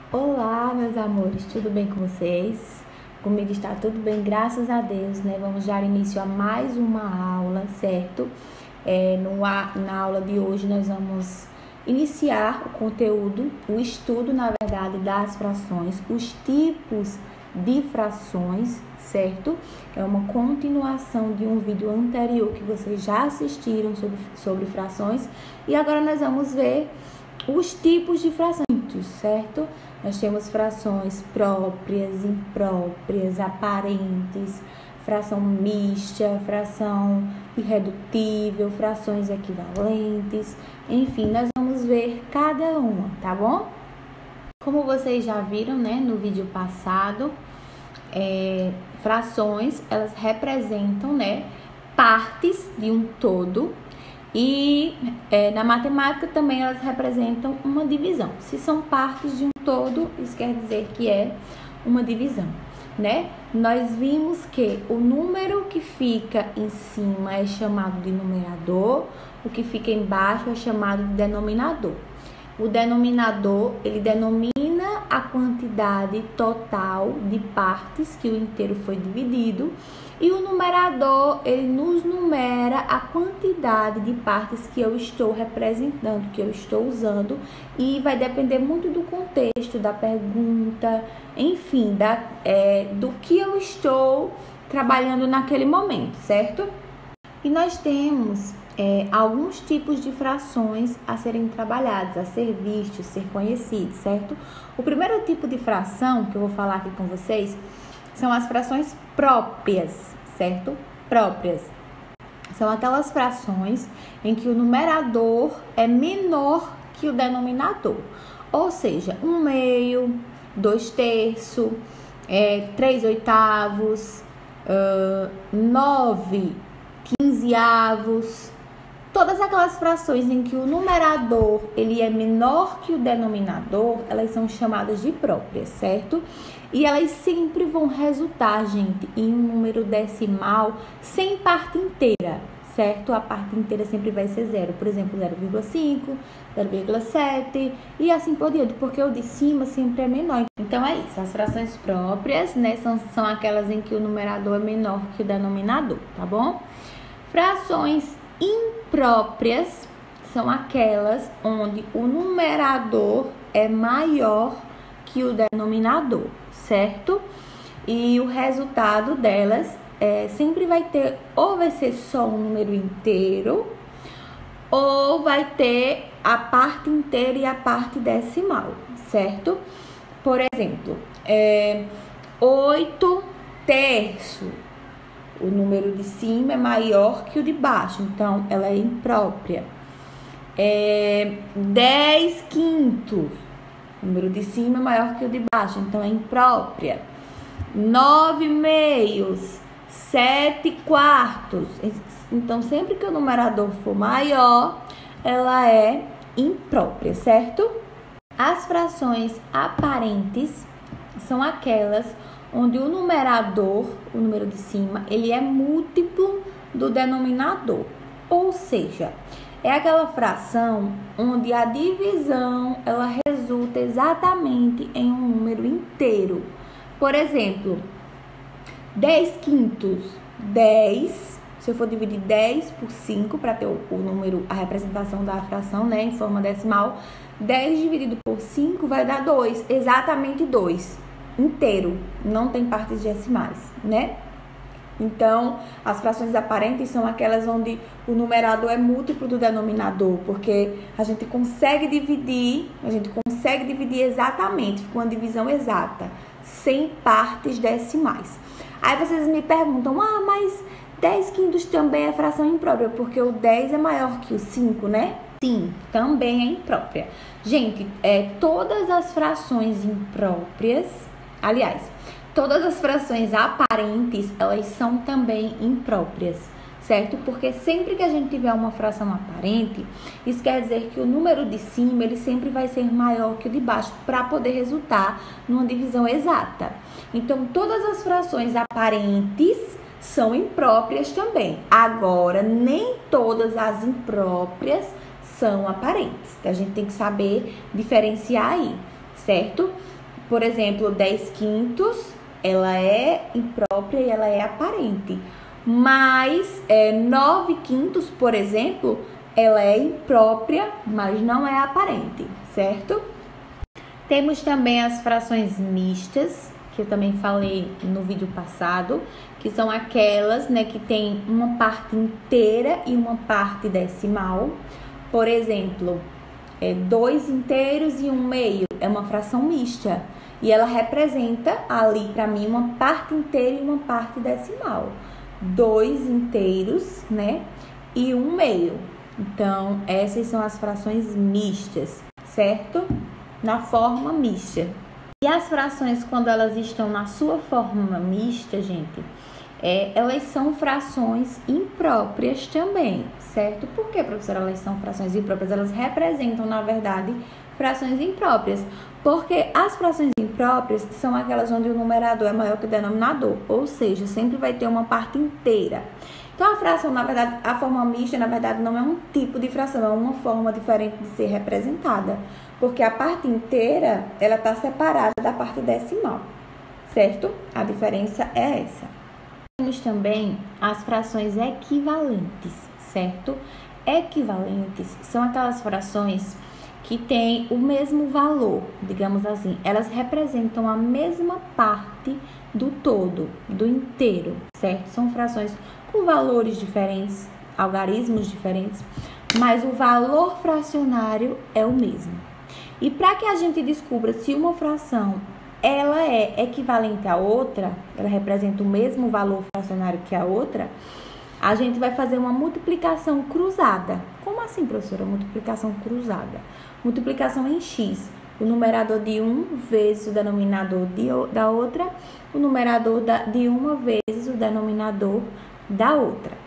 Olá, meus amores, tudo bem com vocês? Comigo está tudo bem, graças a Deus, né? Vamos dar início a mais uma aula, certo? Na aula de hoje nós vamos iniciar o conteúdo, o estudo, na verdade, das frações, os tipos de frações, certo? É uma continuação de um vídeo anterior que vocês já assistiram sobre frações. E agora nós vamos ver os tipos de frações, certo? Nós temos frações próprias, impróprias, aparentes, fração mista, fração irredutível, frações equivalentes, enfim, nós vamos ver cada uma, tá bom? Como vocês já viram, né, no vídeo passado, frações, elas representam, né, partes de um todo. E na matemática também elas representam uma divisão. Se são partes de um todo, isso quer dizer que é uma divisão, né? Nós vimos que o número que fica em cima é chamado de numerador, o que fica embaixo é chamado de denominador. O denominador, ele denomina a quantidade total de partes que o inteiro foi dividido, e o numerador, ele nos numera a quantidade de partes que eu estou representando, que eu estou usando, e vai depender muito do contexto, da pergunta, enfim, do que eu estou trabalhando naquele momento, certo? E nós temos alguns tipos de frações a serem trabalhados, a ser vistos, ser conhecidos, certo? O primeiro tipo de fração que eu vou falar aqui com vocês são as frações próprias, certo? Próprias. São aquelas frações em que o numerador é menor que o denominador. Ou seja, 1/2, 2/3, 3/8, 9/15. Todas aquelas frações em que o numerador ele é menor que o denominador, elas são chamadas de próprias, certo? E elas sempre vão resultar, gente, em um número decimal sem parte inteira, certo? A parte inteira sempre vai ser zero, por exemplo, 0,5, 0,7 e assim por diante, porque o de cima sempre é menor. Então é isso, as frações próprias, né, são aquelas em que o numerador é menor que o denominador, tá bom? Frações impróprias são aquelas onde o numerador é maior que o denominador, certo? E o resultado delas sempre vai ter, ou vai ser só um número inteiro, ou vai ter a parte inteira e a parte decimal, certo? Por exemplo, 8/3. O número de cima é maior que o de baixo, então ela é imprópria. 10/5. O número de cima é maior que o de baixo, então é imprópria. 9/2, 7/4. Então, sempre que o numerador for maior, ela é imprópria, certo? As frações aparentes são aquelas onde o numerador, o número de cima, ele é múltiplo do denominador. Ou seja, é aquela fração onde a divisão, ela resulta exatamente em um número inteiro. Por exemplo, 10/5. 10, se eu for dividir 10 por 5, para ter o número, a representação da fração, né, em forma decimal, 10 dividido por 5 vai dar 2, exatamente 2. Inteiro, não tem partes decimais, né? Então, as frações aparentes são aquelas onde o numerador é múltiplo do denominador, porque a gente consegue dividir exatamente, fica uma divisão exata, sem partes decimais. Aí vocês me perguntam, mas 10/5 também é fração imprópria, porque o 10 é maior que o 5, né? Sim, também é imprópria. Gente, todas as frações impróprias, aliás, todas as frações aparentes, elas são também impróprias, certo? Porque sempre que a gente tiver uma fração aparente, isso quer dizer que o número de cima, ele sempre vai ser maior que o de baixo, para poder resultar numa divisão exata. Então, todas as frações aparentes são impróprias também. Agora, nem todas as impróprias são aparentes. A gente tem que saber diferenciar aí, certo? Por exemplo, 10 quintos, ela é imprópria e ela é aparente. Mas 9 quintos, por exemplo, ela é imprópria, mas não é aparente, certo? Temos também as frações mistas, que eu também falei no vídeo passado, que são aquelas, né, que tem uma parte inteira e uma parte decimal. Por exemplo, 2 inteiros e 1 meio é uma fração mista. E ela representa ali para mim uma parte inteira e uma parte decimal. 2 inteiros, né, e 1 meio. Então, essas são as frações mistas, certo? Na forma mista. E as frações, quando elas estão na sua forma mista, gente, elas são frações impróprias também, certo? Por que, professora, elas são frações impróprias? Elas representam, na verdade, frações impróprias. Porque as frações impróprias são aquelas onde o numerador é maior que o denominador, ou seja, sempre vai ter uma parte inteira. Então, a fração, na verdade, a forma mista, na verdade, não é um tipo de fração, é uma forma diferente de ser representada. Porque a parte inteira, ela está separada da parte decimal, certo? A diferença é essa. Temos também as frações equivalentes, certo? Equivalentes são aquelas frações que têm o mesmo valor, digamos assim. Elas representam a mesma parte do todo, do inteiro, certo? São frações com valores diferentes, algarismos diferentes, mas o valor fracionário é o mesmo. E para que a gente descubra se uma fração ela é equivalente à outra, ela representa o mesmo valor fracionário que a outra, a gente vai fazer uma multiplicação cruzada. Como assim, professora? Multiplicação cruzada. Multiplicação em x. O numerador de um vezes o denominador da outra, o numerador de uma vezes o denominador da outra.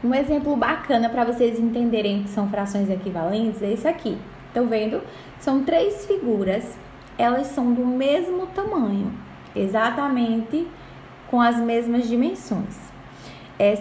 Um exemplo bacana para vocês entenderem que são frações equivalentes é isso aqui. Estão vendo? São 3 figuras, elas são do mesmo tamanho, exatamente com as mesmas dimensões.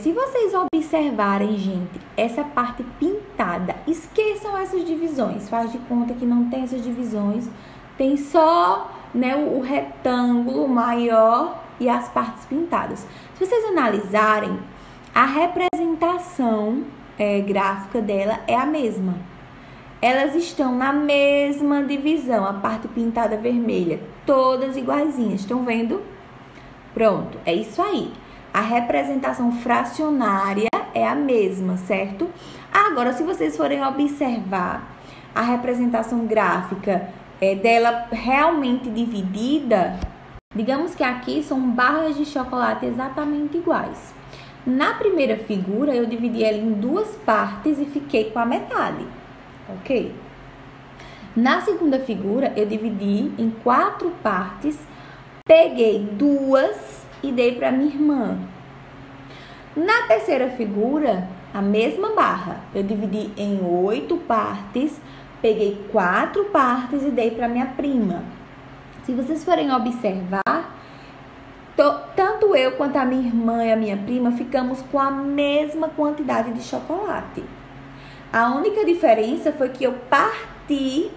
Se vocês observarem, gente, essa parte pintada, esqueçam essas divisões, faz de conta que não tem essas divisões, tem só, né, o retângulo maior e as partes pintadas. Se vocês analisarem, a representação gráfica dela é a mesma. Elas estão na mesma divisão, a parte pintada vermelha, todas iguaizinhas, estão vendo? Pronto, é isso aí. A representação fracionária é a mesma, certo? Agora, se vocês forem observar a representação gráfica dela realmente dividida, digamos que aqui são barras de chocolate exatamente iguais. Na primeira figura, eu dividi ela em 2 partes e fiquei com a metade. Ok? Na segunda figura, eu dividi em 4 partes, peguei 2 e dei para minha irmã. Na terceira figura, a mesma barra, eu dividi em 8 partes, peguei 4 partes e dei para minha prima. Se vocês forem observar, tanto eu quanto a minha irmã e a minha prima ficamos com a mesma quantidade de chocolate. A única diferença foi que eu parti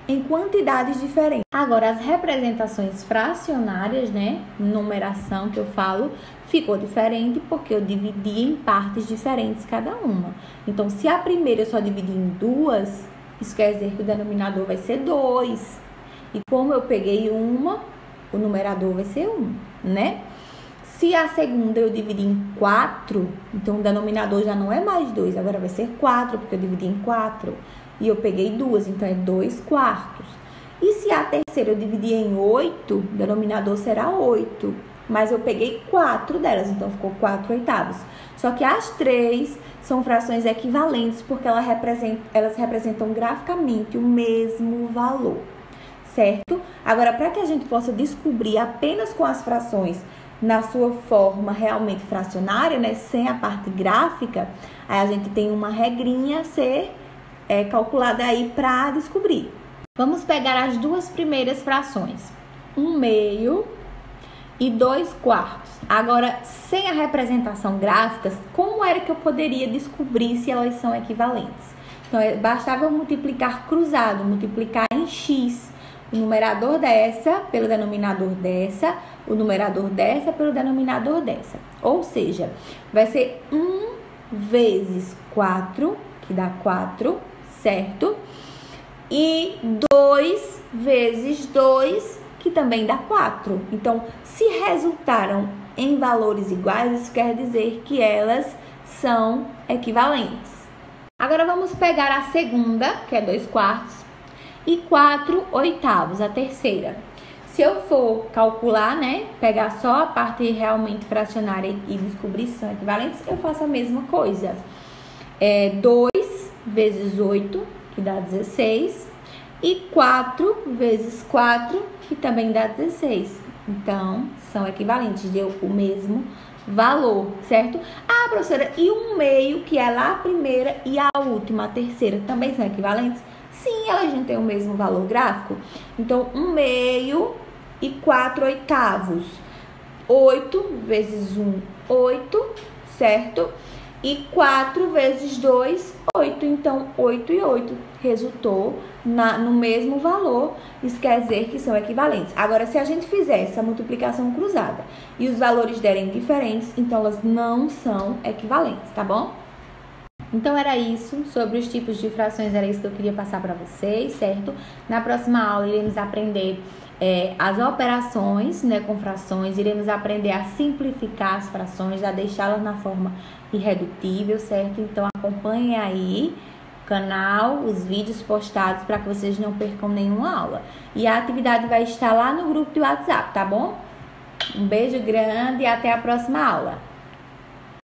em quantidades diferentes. Agora, as representações fracionárias, né, numeração que eu falo, ficou diferente porque eu dividi em partes diferentes cada uma. Então, se a primeira eu só dividi em 2, isso quer dizer que o denominador vai ser 2. E como eu peguei uma, o numerador vai ser 1, né? Se a segunda eu dividi em 4, então o denominador já não é mais 2, agora vai ser 4, porque eu dividi em 4. E eu peguei 2, então é 2/4. E se a terceira eu dividi em 8, o denominador será 8. Mas eu peguei 4 delas, então ficou 4/8. Só que as 3 são frações equivalentes, porque elas representam graficamente o mesmo valor, certo? Agora, para que a gente possa descobrir apenas com as frações na sua forma realmente fracionária, né, sem a parte gráfica, aí a gente tem uma regrinha a ser calculada aí para descobrir. Vamos pegar as 2 primeiras frações, 1 meio e 2/4. Agora, sem a representação gráfica, como era que eu poderia descobrir se elas são equivalentes? Então, bastava eu multiplicar cruzado, multiplicar em x, o numerador dessa pelo denominador dessa, o numerador dessa pelo denominador dessa. Ou seja, vai ser 1 vezes 4, que dá 4, certo? E 2 vezes 2, que também dá 4. Então, se resultaram em valores iguais, isso quer dizer que elas são equivalentes. Agora, vamos pegar a segunda, que é 2/4, e 4/8, a terceira. Se eu for calcular, né, pegar só a parte realmente fracionária e descobrir se são equivalentes, eu faço a mesma coisa. 2 vezes 8, que dá 16, e 4 vezes 4, que também dá 16. Então, são equivalentes, deu o mesmo valor, certo? Ah, professora, e 1/2, que é lá a primeira, e a última, a terceira, também são equivalentes? Sim, elas não têm o mesmo valor gráfico. Então, 1/2 e 4/8. 8 vezes 1, 8, certo? E 4 vezes 2, 8. Então, 8 e 8 resultou no mesmo valor. Isso quer dizer que são equivalentes. Agora, se a gente fizer essa multiplicação cruzada e os valores derem diferentes, então elas não são equivalentes, tá bom? Então, era isso sobre os tipos de frações, era isso que eu queria passar para vocês, certo? Na próxima aula, iremos aprender as operações, né, com frações, iremos aprender a simplificar as frações, a deixá-las na forma irredutível, certo? Então, acompanhem aí o canal, os vídeos postados para que vocês não percam nenhuma aula. E a atividade vai estar lá no grupo do WhatsApp, tá bom? Um beijo grande e até a próxima aula.